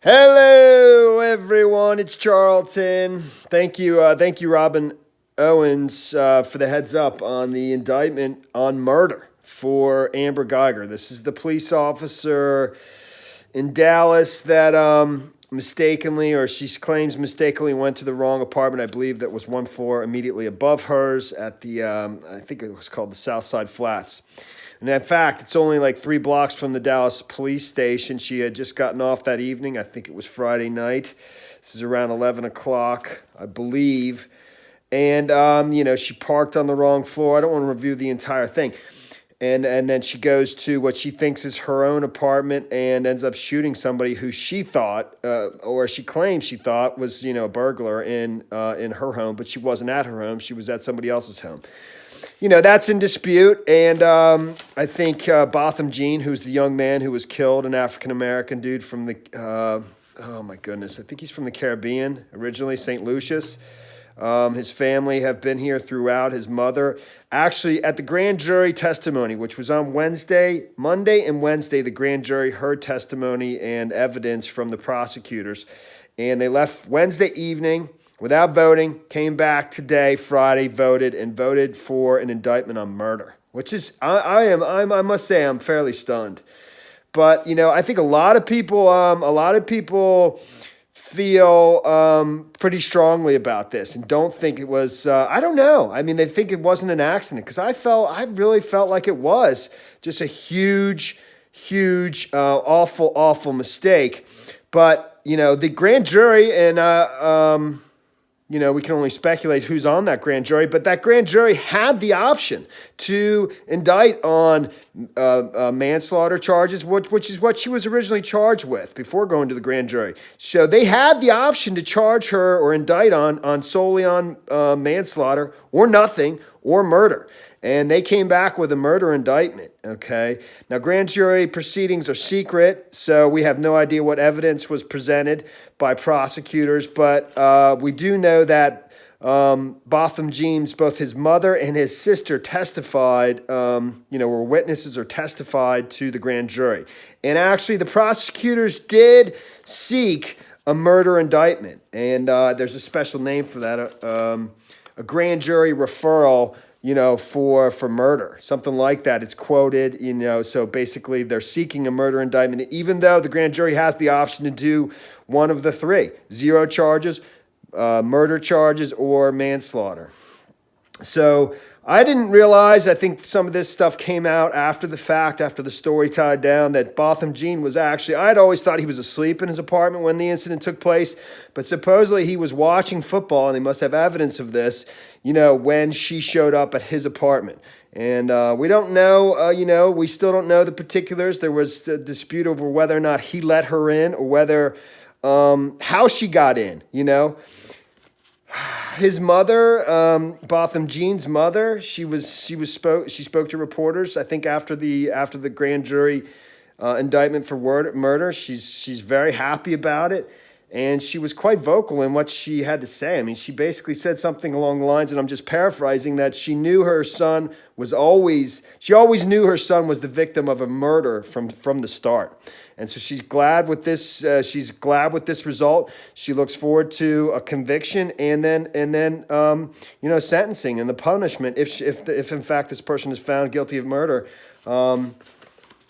Hello, everyone. It's Charlton. Thank you, Robin Owens, for the heads up on the indictment on murder for Amber Guyger. This is the police officer in Dallas that mistakenly, or she claims mistakenly, went to the wrong apartment. I believe that was one floor immediately above hers at the I think it was called the Southside Flats. And in fact, it's only like 3 blocks from the Dallas police station. She had just gotten off that evening. I think it was Friday night. This is around 11 o'clock, I believe. And, she parked on the wrong floor. I don't want to review the entire thing. And then she goes to what she thinks is her own apartment and ends up shooting somebody who she thought, or she claims she thought, was, a burglar in her home. But she wasn't at her home. She was at somebody else's home. That's in dispute. And I think Botham Jean, who's the young man who was killed, an African-American dude from the, oh my goodness, I think he's from the Caribbean originally, St. Lucius. His family have been here throughout. His mother, actually, at the grand jury testimony, which was on Monday and Wednesday, the grand jury heard testimony and evidence from the prosecutors. And they left Wednesday evening without voting, came back today, Friday, voted for an indictment on murder, which is, I must say, I'm fairly stunned. But, I think a lot of people feel pretty strongly about this and don't think it was, I don't know. I mean, they think it wasn't an accident because I really felt like it was just a huge, awful mistake. But, the grand jury and, we can only speculate who's on that grand jury, but that grand jury had the option to indict on manslaughter charges, which is what she was originally charged with before going to the grand jury. So they had the option to charge her or indict on solely on manslaughter or nothing or murder. And they came back with a murder indictment, okay? Now, grand jury proceedings are secret, so we have no idea what evidence was presented by prosecutors, but we do know that Botham Jean's, both his mother and his sister testified, were witnesses or testified to the grand jury. And actually, the prosecutors did seek a murder indictment, and there's a special name for that, a grand jury referral, for murder, something like that. It's quoted, so basically they're seeking a murder indictment, even though the grand jury has the option to do one of the three: 0 charges, murder charges, or manslaughter. So I didn't realize, I think some of this stuff came out after the fact, after the story tied down, that Botham Jean was actually, I'd always thought he was asleep in his apartment when the incident took place, but supposedly he was watching football, and they must have evidence of this, when she showed up at his apartment. And we don't know, we still don't know the particulars. There was a dispute over whether or not he let her in or whether, how she got in, His mother, Botham Jean's mother, she spoke to reporters, I think after the grand jury indictment for murder. She's very happy about it, and she was quite vocal in what she had to say. I mean, she basically said something along the lines, and I'm just paraphrasing, that she always knew her son was the victim of a murder from the start. And so she's glad with this. She's glad with this result. She looks forward to a conviction and then sentencing and the punishment if in fact this person is found guilty of murder.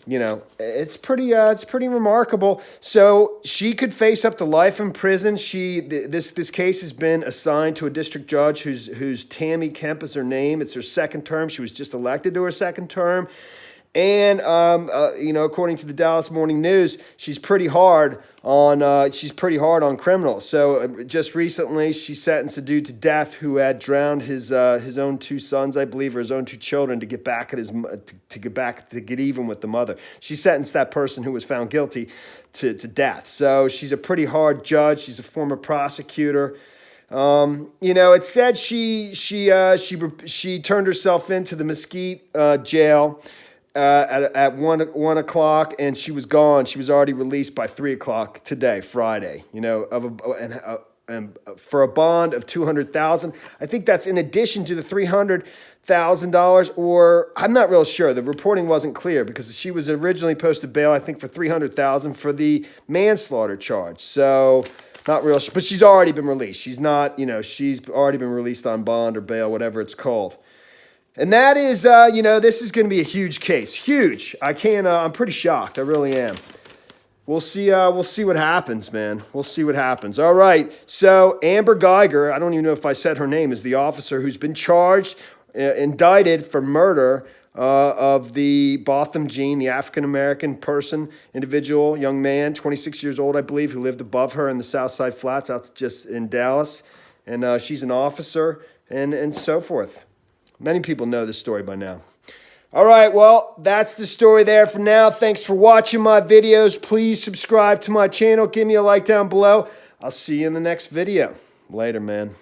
It's pretty remarkable. So she could face up to life in prison. This case has been assigned to a district judge who's Tammy Kemp is her name. It's her second term. She was just elected to her second term. And according to the Dallas Morning News, she's pretty hard on criminals. So just recently, she sentenced a dude to death who had drowned his own 2 sons, I believe, or his own 2 children, to get back at to get even with the mother. She sentenced that person who was found guilty to death. So she's a pretty hard judge. She's a former prosecutor. It said she turned herself into the Mesquite jail at 1 o'clock, and she was gone. She was already released by 3 o'clock today, Friday. for a bond of $200,000. I think that's in addition to the $300,000, or I'm not real sure. The reporting wasn't clear because she was originally posted bail, I think, for $300,000 for the manslaughter charge. So not real, but she's already been released. She's not, she's already been released on bond or bail, whatever it's called. And that is, this is going to be a huge case. Huge. I'm pretty shocked. I really am. We'll see what happens, man. We'll see what happens. All right. So Amber Guyger, I don't even know if I said her name, is the officer who's been charged, indicted for murder of the Botham Jean, the African-American individual, young man, 26 years old, I believe, who lived above her in the Southside Flats out just in Dallas. And she's an officer and so forth. Many people know this story by now. All right, well, that's the story there for now. Thanks for watching my videos. Please subscribe to my channel. Give me a like down below. I'll see you in the next video. Later, man.